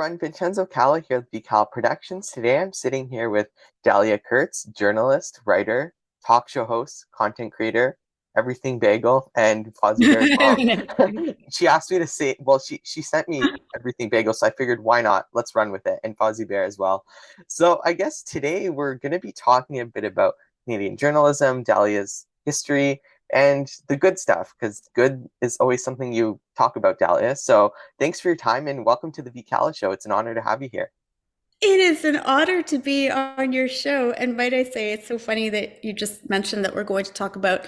everyone. Vincenzo Calla here with VCalla Productions. Today I'm sitting here with Dahlia Kurtz, journalist, writer, talk show host, content creator, everything bagel, and Fozzie Bear's mom. She asked me to say, well, she sent me everything bagel, so I figured why not? Let's run with it, and Fozzie Bear as well. So I guess today we're going to be talking a bit about Canadian journalism, Dahlia's history, and the good stuff, because good is always something you talk about, Dahlia. So thanks for your time and welcome to the VCalla Show. It's an honor to have you here. It is an honor to be on your show. And might I say, it's so funny that you just mentioned that we're going to talk about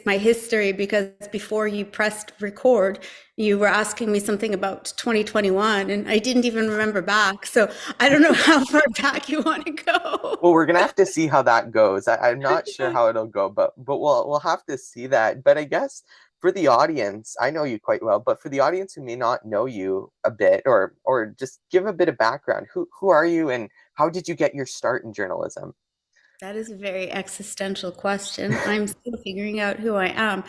my history, because before you pressed record, you were asking me something about 2021 and I didn't even remember back. So I don't know how far back you want to go. Well, we're gonna have to see how that goes. I'm not sure how it'll go, but we'll have to see that. But I guess for the audience, I know you quite well, but for the audience who may not know you a bit, or just give a bit of background, who are you and how did you get your start in journalism? That is a very existential question. I'm still figuring out who I am.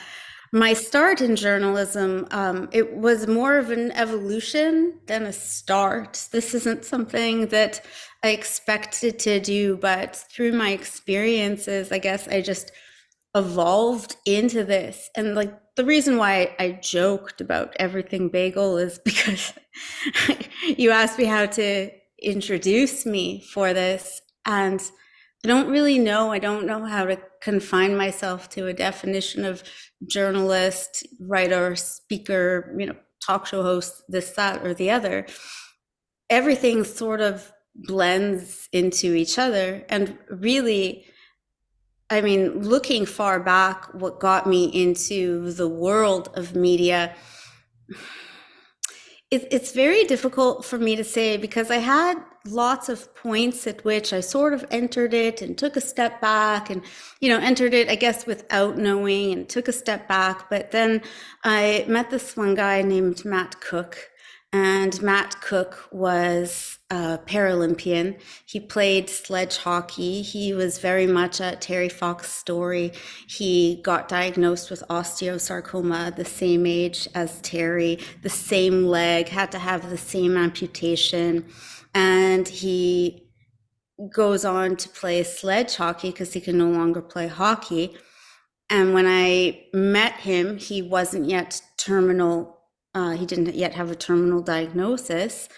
My start in journalism, it was more of an evolution than a start. This isn't something that I expected to do, but through my experiences, I guess I just evolved into this. And like the reason why I joked about everything bagel is because you asked me how to introduce me for this. And I don't really know. I don't know how to confine myself to a definition of journalist, writer, speaker, talk show host, this, that, or the other. Everything sort of blends into each other. And really, I mean, looking far back, what got me into the world of media, it's very difficult for me to say, because I had lots of points at which I sort of entered it and took a step back and, entered it, I guess, without knowing, and took a step back. But then I met this one guy named Matt Cook. And Matt Cook was a Paralympian. He played sledge hockey. He was very much a Terry Fox story. He got diagnosed with osteosarcoma the same age as Terry, the same leg, had to have the same amputation. And he goes on to play sledge hockey because he can no longer play hockey. And when I met him, he wasn't yet terminal. He didn't yet have a terminal diagnosis.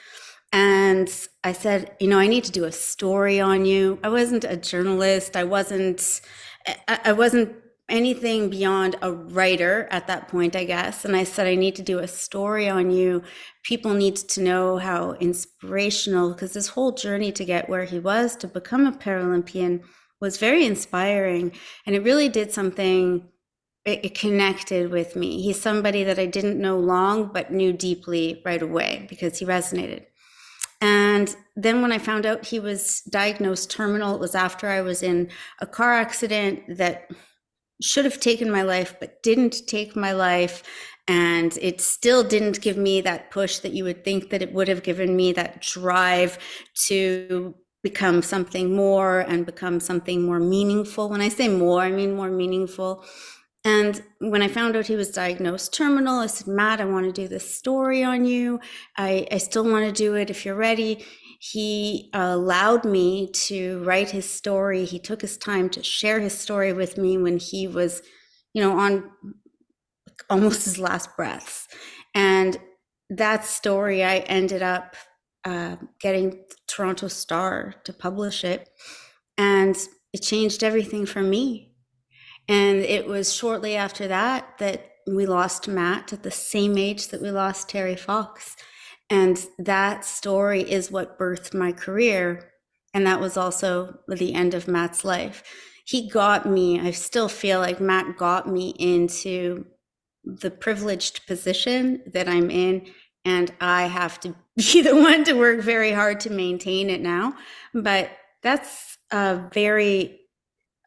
And I said, I need to do a story on you. I wasn't a journalist. I wasn't anything beyond a writer at that point, I guess. And I said, I need to do a story on you. People need to know how inspirational, because this whole journey to get where he was to become a Paralympian was very inspiring. And it really did something. It connected with me. He's somebody that I didn't know long, but knew deeply right away because he resonated. And then when I found out he was diagnosed terminal, it was after I was in a car accident that should have taken my life, but didn't take my life. And it still didn't give me that push that you would think that it would have given me, that drive to become something more and become something more meaningful. When I say more, I mean more meaningful. And when I found out he was diagnosed terminal, I said, Matt, I want to do this story on you. I still want to do it if you're ready. He allowed me to write his story. He took his time to share his story with me when he was, on almost his last breaths. And that story, I ended up getting Toronto Star to publish it. And it changed everything for me. And it was shortly after that that we lost Matt at the same age that we lost Terry Fox. And that story is what birthed my career. And that was also the end of Matt's life. He got me, I still feel like Matt got me into the privileged position that I'm in. And I have to be the one to work very hard to maintain it now. But that's a very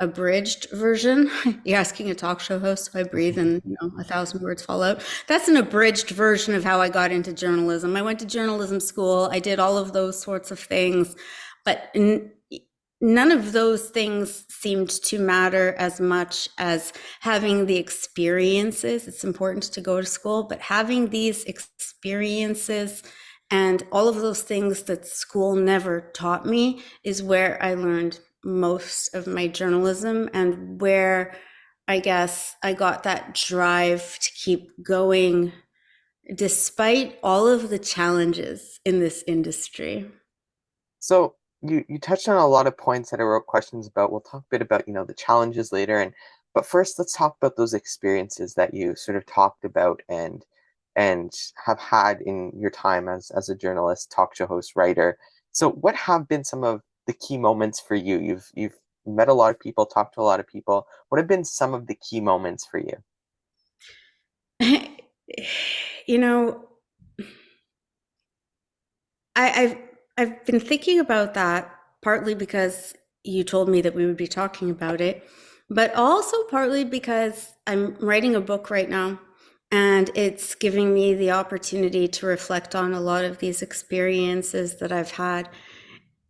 abridged version. You're asking a talk show host, so I breathe and 1,000 words fall out. That's an abridged version of how I got into journalism. I went to journalism school. I did all of those sorts of things, but none of those things seemed to matter as much as having the experiences. It's important to go to school, but having these experiences And all of those things that school never taught me is where I learned most of my journalism, and where I guess I got that drive to keep going despite all of the challenges in this industry. So you touched on a lot of points that I wrote questions about. We'll talk a bit about, the challenges later, and but first let's talk about those experiences that you sort of talked about and have had in your time as a journalist, talk show host, writer. So what have been some of the key moments for you? You've met a lot of people, talked to a lot of people. What have been some of the key moments for you? You know, I've been thinking about that partly because you told me that we would be talking about it, but also partly because I'm writing a book right now, and it's giving me the opportunity to reflect on a lot of these experiences that I've had.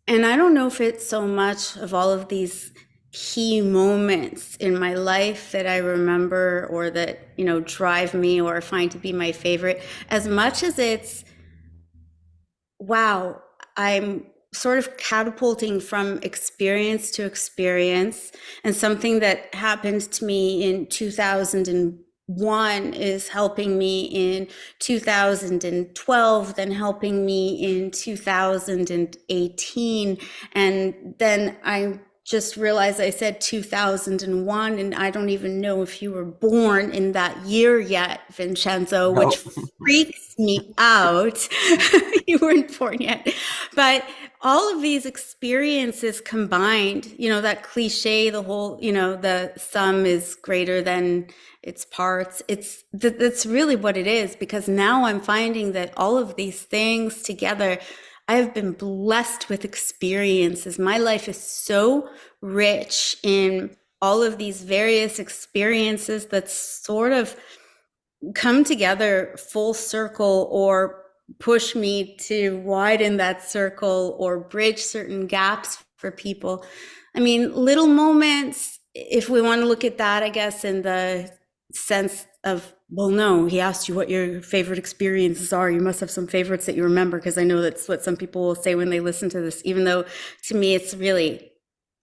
And I don't know if it's so much of all of these key moments in my life that I remember, or that, drive me or find to be my favorite, as much as it's, wow, I'm sort of catapulting from experience to experience. And something that happened to me in 2001 is helping me in 2012, then helping me in 2018. And then I just realized I said 2001, and I don't even know if you were born in that year yet, Vincenzo, No. which freaks me out. You weren't born yet. But all of these experiences combined, that cliche, the whole, the sum is greater than its parts. That's really what it is, because now I'm finding that all of these things together, I've been blessed with experiences. My life is so rich in all of these various experiences that sort of come together full circle, or push me to widen that circle, or bridge certain gaps for people. I mean, little moments, if we want to look at that, I guess, in the sense of, well, no, he asked you what your favorite experiences are. You must have some favorites that you remember, because I know that's what some people will say when they listen to this, even though to me it's really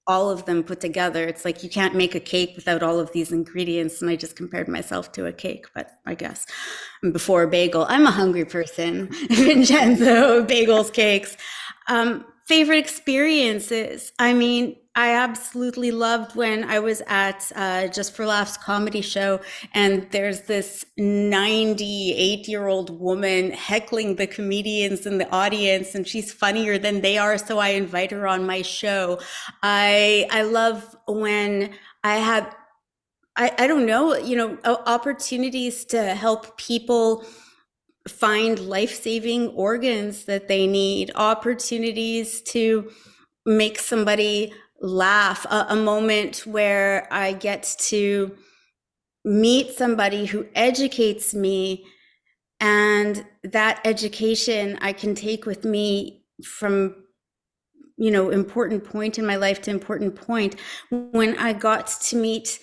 all of them put together. It's like you can't make a cake without all of these ingredients. And I just compared myself to a cake, but I guess before a bagel. I'm a hungry person. Vincenzo, bagels, cakes. Favorite experiences. I mean, I absolutely loved when I was at Just for Laughs comedy show, and there's this 98-year-old woman heckling the comedians in the audience, and she's funnier than they are, so I invite her on my show. I love when I had, I don't know, opportunities to help people find life-saving organs that they need, opportunities to make somebody laugh, a moment where I get to meet somebody who educates me, and that education I can take with me from important point in my life to important point. When I got to meet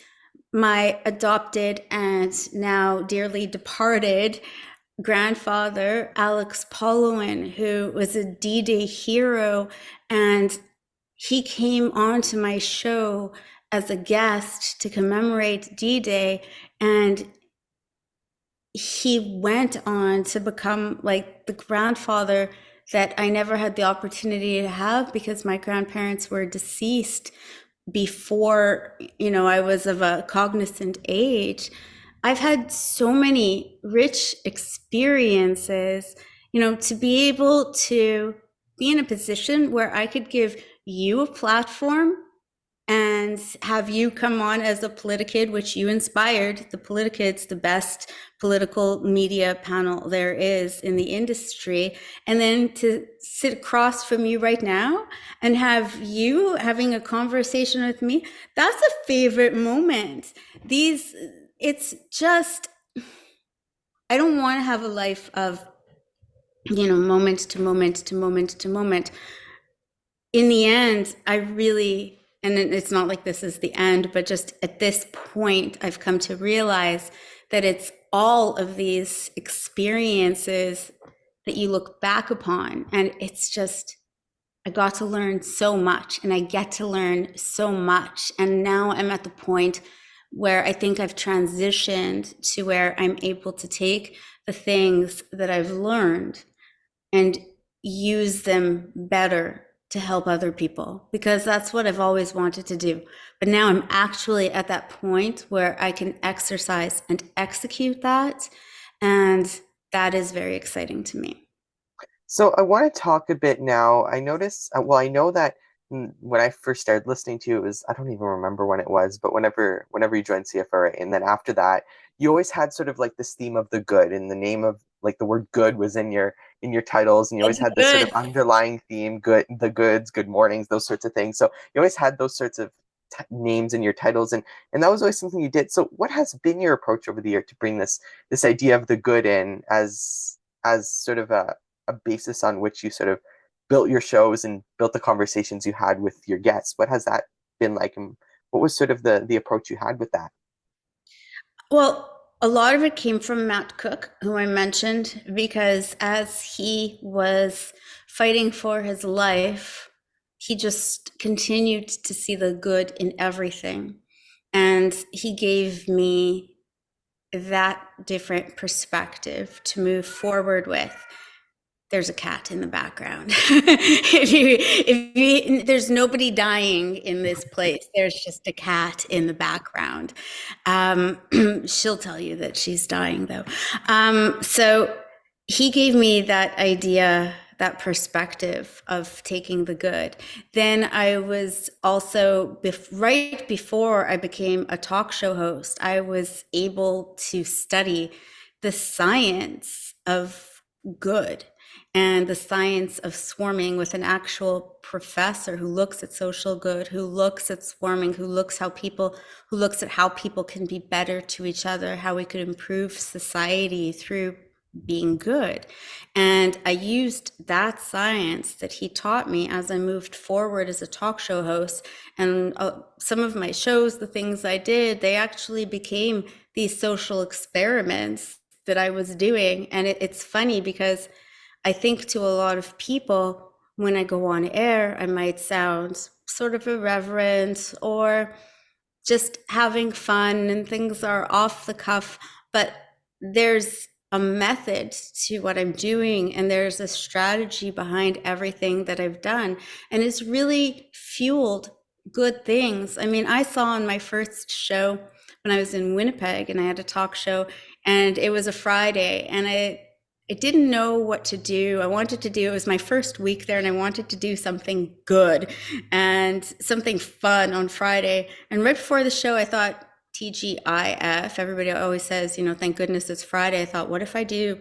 my adopted and now dearly departed grandfather, Alex Paulowin, who was a D-Day hero, and he came onto my show as a guest to commemorate D-Day, and he went on to become like the grandfather that I never had the opportunity to have, because my grandparents were deceased before, I was of a cognizant age. I've had so many rich experiences, to be able to be in a position where I could give you a platform and have you come on as a Politicid, which you inspired. The Politicid's the best political media panel there is in the industry. And then to sit across from you right now and have you having a conversation with me, that's a favorite moment. It's just, I don't want to have a life of, moment to moment to moment to moment. In the end, I really, and it's not like this is the end, but just at this point, I've come to realize that it's all of these experiences that you look back upon. And it's just, I got to learn so much, and I get to learn so much. And now I'm at the point where I think I've transitioned to where I'm able to take the things that I've learned and use them better to help other people, because that's what I've always wanted to do. But now I'm actually at that point where I can exercise and execute that. And that is very exciting to me. So I want to talk a bit now. I noticed, well, I know that when I first started listening to you, it was, I don't even remember when it was, but whenever you joined CFRA, and then after that, you always had sort of like this theme of the good, and the name of like the word good was in your titles, and you always It's had this sort of good. underlying theme, good, the goods, good mornings, those sorts of things. So you always had those sorts of names in your titles, and that was always something you did. So what has been your approach over the year to bring this idea of the good in as sort of a basis on which you sort of built your shows and built the conversations you had with your guests? What has that been like, and what was sort of the approach you had with that? Well, a lot of it came from Matt Cook, who I mentioned, because as he was fighting for his life, he just continued to see the good in everything. And he gave me that different perspective to move forward with. There's a cat in the background. There's nobody dying in this place. There's just a cat in the background. She'll tell you that she's dying, though. So he gave me that idea, that perspective of taking the good. Then I was also, right before I became a talk show host, I was able to study the science of good and the science of swarming with an actual professor who looks at social good, who looks at swarming, who looks at how people can be better to each other, how we could improve society through being good. And I used that science that he taught me as I moved forward as a talk show host. And some of my shows, the things I did, they actually became these social experiments that I was doing. And it's funny because I think to a lot of people, when I go on air, I might sound sort of irreverent or just having fun and things are off the cuff, but there's a method to what I'm doing, and there's a strategy behind everything that I've done, and it's really fueled good things. I mean, I saw on my first show when I was in Winnipeg, and I had a talk show, and it was a Friday, and I didn't know what to do. It was my first week there, and I wanted to do something good and something fun on Friday. And right before the show, I thought, TGIF, everybody always says, thank goodness it's Friday. I thought, what if I do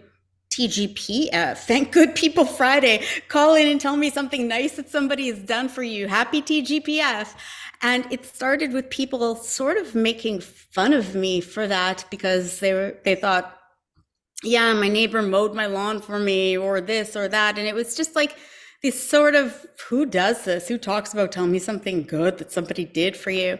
TGPF? Thank good people Friday. Call in and tell me something nice that somebody has done for you. Happy TGPF. And it started with people sort of making fun of me for that, because they thought, yeah, my neighbor mowed my lawn for me, or this or that. And it was just like this sort of, who does this? Who talks about tell me something good that somebody did for you?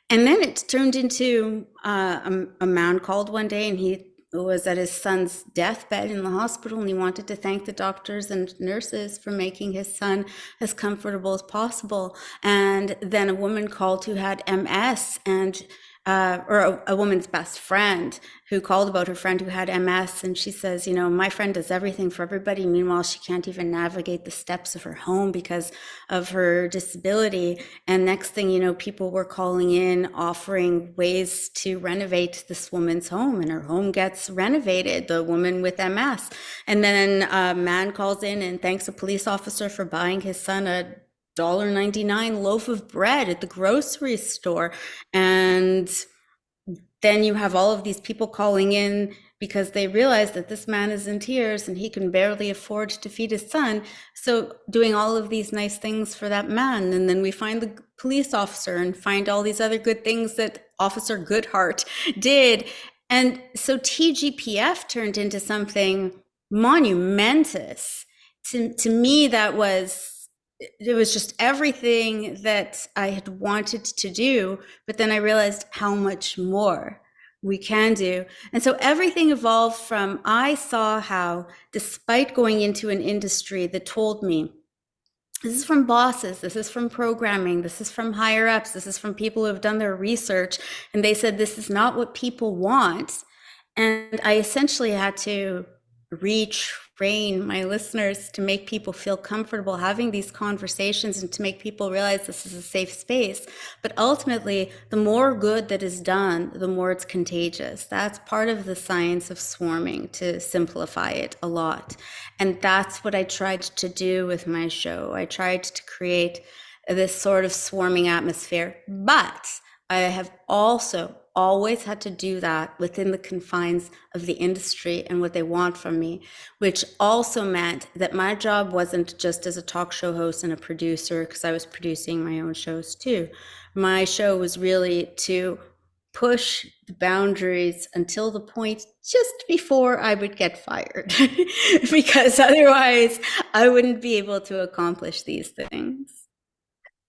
And then it turned into a man called one day, and he was at his son's deathbed in the hospital, and he wanted to thank the doctors and nurses for making his son as comfortable as possible. And then a woman called who had MS, and or a woman's best friend who called about her friend who had MS. And she says, my friend does everything for everybody. Meanwhile, she can't even navigate the steps of her home because of her disability. And next thing you know, people were calling in, offering ways to renovate this woman's home, and her home gets renovated, the woman with MS. And then a man calls in and thanks a police officer for buying his son a $1.99 loaf of bread at the grocery store. And then you have all of these people calling in because they realize that this man is in tears and he can barely afford to feed his son. So doing all of these nice things for that man. And then we find the police officer and find all these other good things that Officer Goodhart did. And so TGPF turned into something monumentous. To me, it was just everything that I had wanted to do, but then I realized how much more We can do. And so everything evolved from I saw how, despite going into an industry that told me, this is from bosses, this is from programming, this is from higher ups, this is from people who have done their research, and they said this is not what people want. And I essentially had to retrain my listeners to make people feel comfortable having these conversations and to make people realize this is a safe space. But ultimately, the more good that is done, the more it's contagious. That's part of the science of swarming, to simplify it a lot. And that's what I tried to do with my show. I tried to create this sort of swarming atmosphere, but I have also always had to do that within the confines of the industry and what they want from me, which also meant that my job wasn't just as a talk show host and a producer, because I was producing my own shows too. My show was really to push the boundaries until the point just before I would get fired, because otherwise I wouldn't be able to accomplish these things.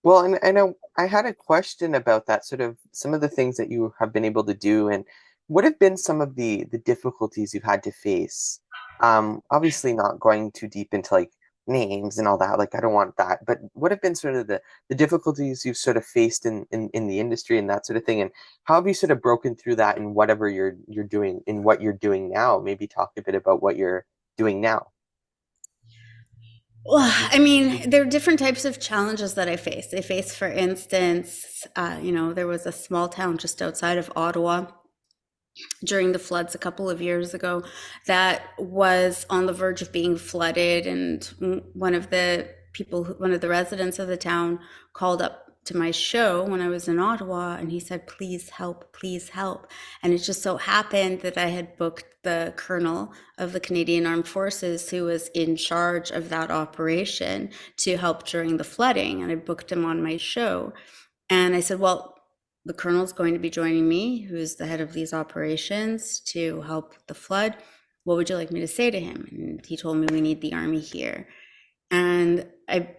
Well, and I know I had a question about that, sort of some of the things that you have been able to do, and what have been some of the difficulties you've had to face? Obviously not going too deep into like names and all that, like I don't want that, but what have been sort of the difficulties you've sort of faced in the industry and that sort of thing, and how have you sort of broken through that in whatever you're doing in what you're doing now? Maybe talk a bit about what you're doing now. Well, I mean, there are different types of challenges that I face. I face, for instance, there was a small town just outside of Ottawa during the floods a couple of years ago that was on the verge of being flooded. And one of the residents of the town called up to my show when I was in Ottawa, and he said, please help, please help. And it just so happened that I had booked the colonel of the Canadian Armed Forces who was in charge of that operation to help during the flooding. And I booked him on my show. And I said, well, the colonel's going to be joining me, who's the head of these operations, to help with the flood. What would you like me to say to him? And he told me, we need the army here. And I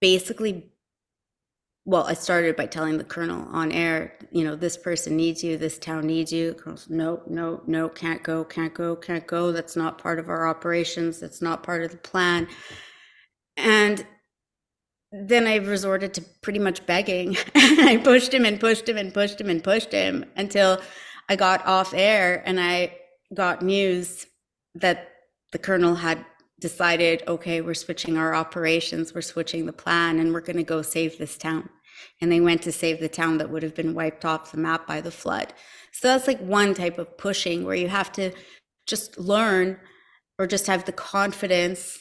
basically, I started by telling the colonel on air, this person needs you, this town needs you. The colonel said, no, no, no, can't go, can't go, can't go. That's not part of our operations. That's not part of the plan. And then I resorted to pretty much begging. I pushed him and pushed him and pushed him and pushed him until I got off air and I got news that the colonel had decided, okay, we're switching our operations, we're switching the plan, and we're going to go save this town. And they went to save the town that would have been wiped off the map by the flood. So that's like one type of pushing where you have to just learn or just have the confidence,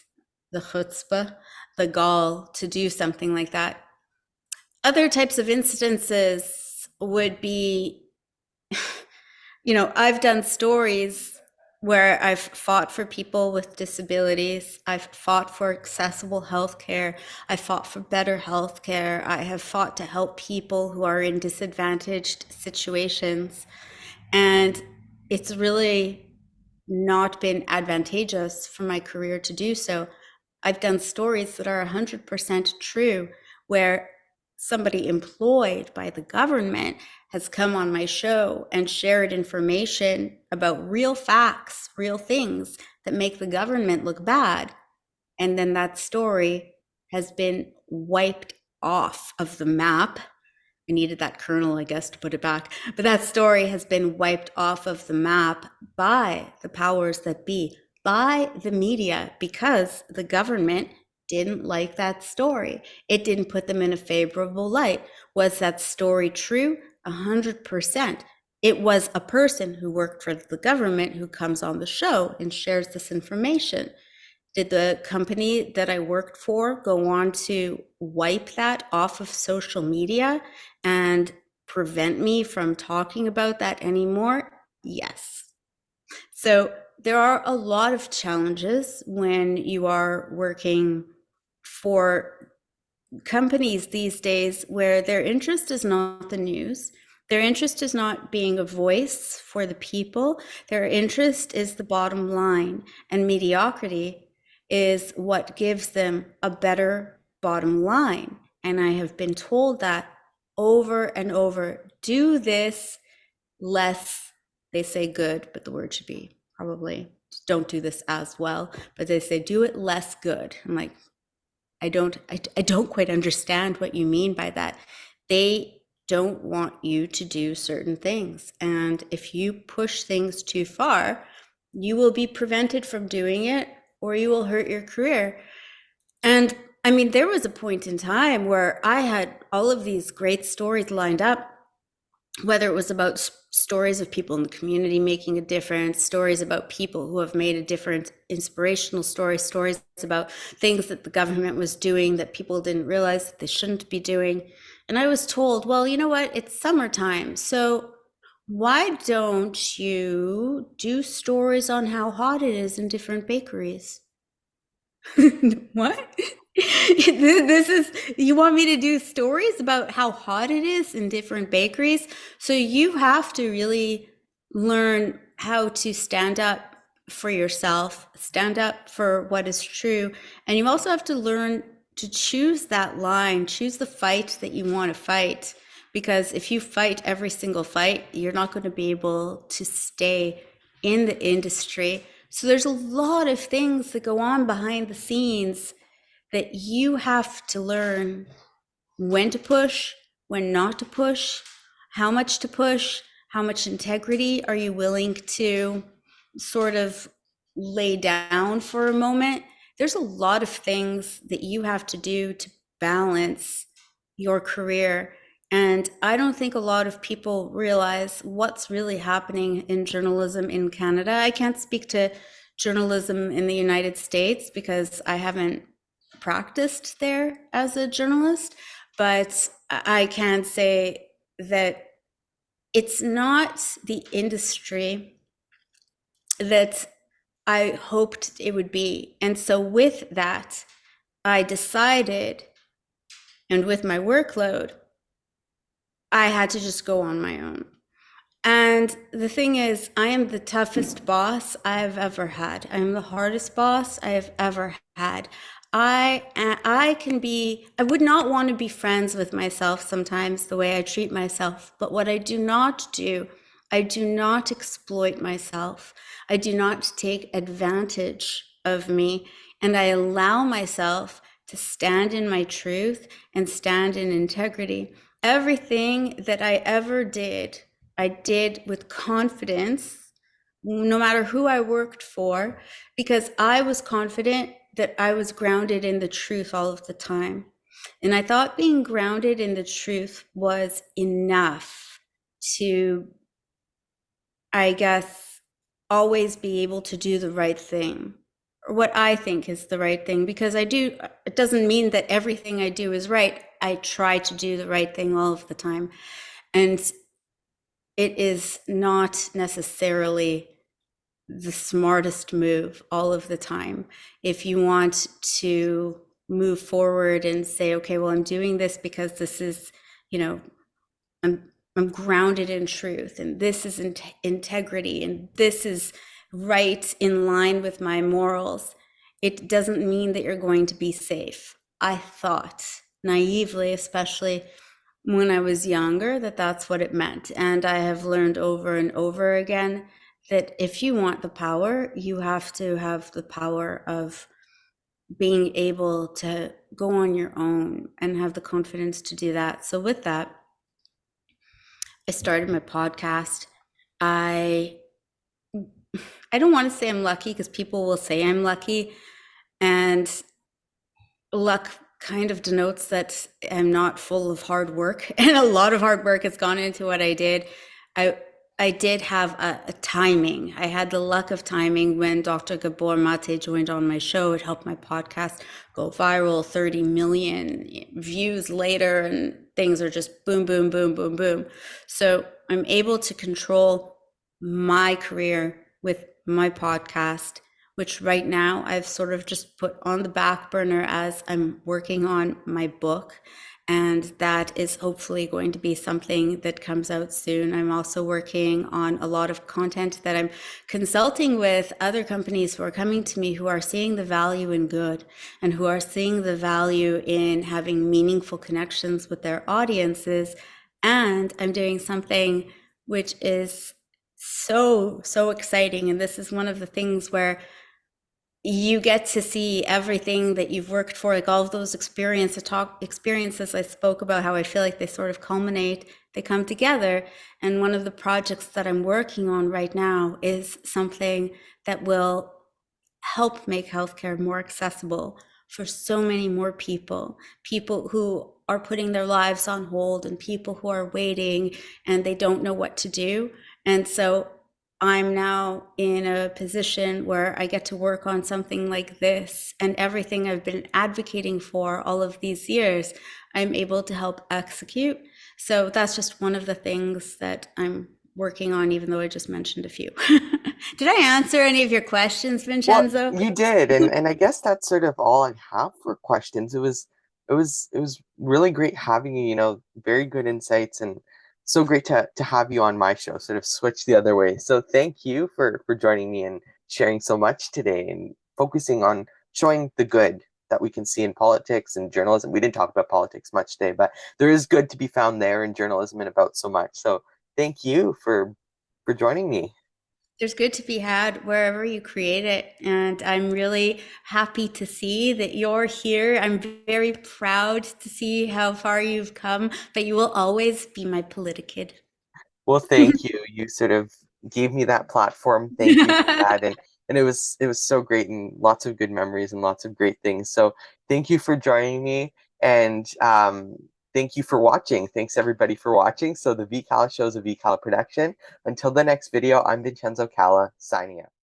the chutzpah, the gall to do something like that. Other types of instances would be, I've done stories where I've fought for people with disabilities. I've fought for accessible healthcare. I fought for better healthcare. I have fought to help people who are in disadvantaged situations. And it's really not been advantageous for my career to do so. I've done stories that are 100% true, where somebody employed by the government has come on my show and shared information about real facts, real things that make the government look bad. And then that story has been wiped off of the map. I needed that kernel, I guess, to put it back. But that story has been wiped off of the map by the powers that be, by the media, because the government didn't like that story. It didn't put them in a favorable light. Was that story true? 100%. It was a person who worked for the government who comes on the show and shares this information. Did the company that I worked for go on to wipe that off of social media and prevent me from talking about that anymore? Yes. So there are a lot of challenges when you are working for companies these days where their interest is not the news. Their interest is not being a voice for the people. Their interest is the bottom line, and mediocrity is what gives them a better bottom line. And I have been told that over and over, do this less They say good, but the word should be probably don't do this as well. But they say do it less good. I'm like, I don't quite understand what you mean by that. They don't want you to do certain things. And if you push things too far, you will be prevented from doing it, or you will hurt your career. And I mean, there was a point in time where I had all of these great stories lined up, whether it was about stories of people in the community making a difference, stories about people who have made a difference, inspirational stories about things that the government was doing that people didn't realize that they shouldn't be doing. And I was told, well, you know what? It's summertime. So why don't you do stories on how hot it is in different bakeries? What? This is, you want me to do stories about how hot it is in different bakeries? So you have to really learn how to stand up for yourself, stand up for what is true. And you also have to learn to choose that line, choose the fight that you want to fight. Because if you fight every single fight, you're not going to be able to stay in the industry. So there's a lot of things that go on behind the scenes that you have to learn when to push, when not to push, how much integrity are you willing to sort of lay down for a moment. There's a lot of things that you have to do to balance your career. And I don't think a lot of people realize what's really happening in journalism in Canada. I can't speak to journalism in the United States because I haven't practiced there as a journalist, but I can say that it's not the industry that I hoped it would be. And so with that, I decided, and with my workload, I had to just go on my own. And the thing is, I am the toughest boss I've ever had. I'm the hardest boss I have ever had. I would not want to be friends with myself sometimes the way I treat myself. But what I do not do, I do not exploit myself. I do not take advantage of me. And I allow myself to stand in my truth and stand in integrity. Everything that I ever did, I did with confidence, no matter who I worked for, because I was confident that I was grounded in the truth all of the time. And I thought being grounded in the truth was enough to, I guess, always be able to do the right thing, or what I think is the right thing, because it doesn't mean that everything I do is right. I try to do the right thing all of the time. And it is not necessarily the smartest move all of the time. If you want to move forward and say, okay, well, I'm doing this because this is, I'm grounded in truth, and this is integrity, and this is right in line with my morals. It doesn't mean that you're going to be safe. I thought naively, especially when I was younger, that that's what it meant. And I have learned over and over again that if you want the power, you have to have the power of being able to go on your own and have the confidence to do that. So with that, I started my podcast. I don't want to say I'm lucky, because people will say I'm lucky, and luck kind of denotes that I'm not full of hard work, and a lot of hard work has gone into what I did. I did have a timing. I had the luck of timing when Dr. Gabor Mate joined on my show. It helped my podcast go viral, 30 million views later, and things are just boom, boom, boom, boom, boom. So I'm able to control my career with my podcast, which right now I've sort of just put on the back burner as I'm working on my book. And that is hopefully going to be something that comes out soon. I'm also working on a lot of content that I'm consulting with other companies who are coming to me, who are seeing the value in good, and who are seeing the value in having meaningful connections with their audiences. And I'm doing something which is so exciting. And this is one of the things where you get to see everything that you've worked for, like all of those experiences I spoke about, how I feel like they sort of culminate, they come together. And one of the projects that I'm working on right now is something that will help make healthcare more accessible for so many more people, people who are putting their lives on hold and people who are waiting and they don't know what to do. And so I'm now in a position where I get to work on something like this, and everything I've been advocating for all of these years, I'm able to help execute. So that's just one of the things that I'm working on, even though I just mentioned a few. Did I answer any of your questions, Well, Vincenzo? you did, and I guess that's sort of all I have for questions. It was really great having you, very good insights, and so great to have you on my show, sort of switch the other way. So thank you for joining me and sharing so much today and focusing on showing the good that we can see in politics and journalism. We didn't talk about politics much today, but there is good to be found there in journalism and about so much. So thank you for joining me. There's good to be had wherever you create it. And I'm really happy to see that you're here. I'm very proud to see how far you've come, but you will always be my politicid. Well, thank you. You sort of gave me that platform. Thank you for that. And it was so great and lots of good memories and lots of great things. So thank you for joining me and thank you for watching. Thanks everybody for watching. So the VCalla Show is a VCalla production. Until the next video, I'm Vincenzo Calla signing out.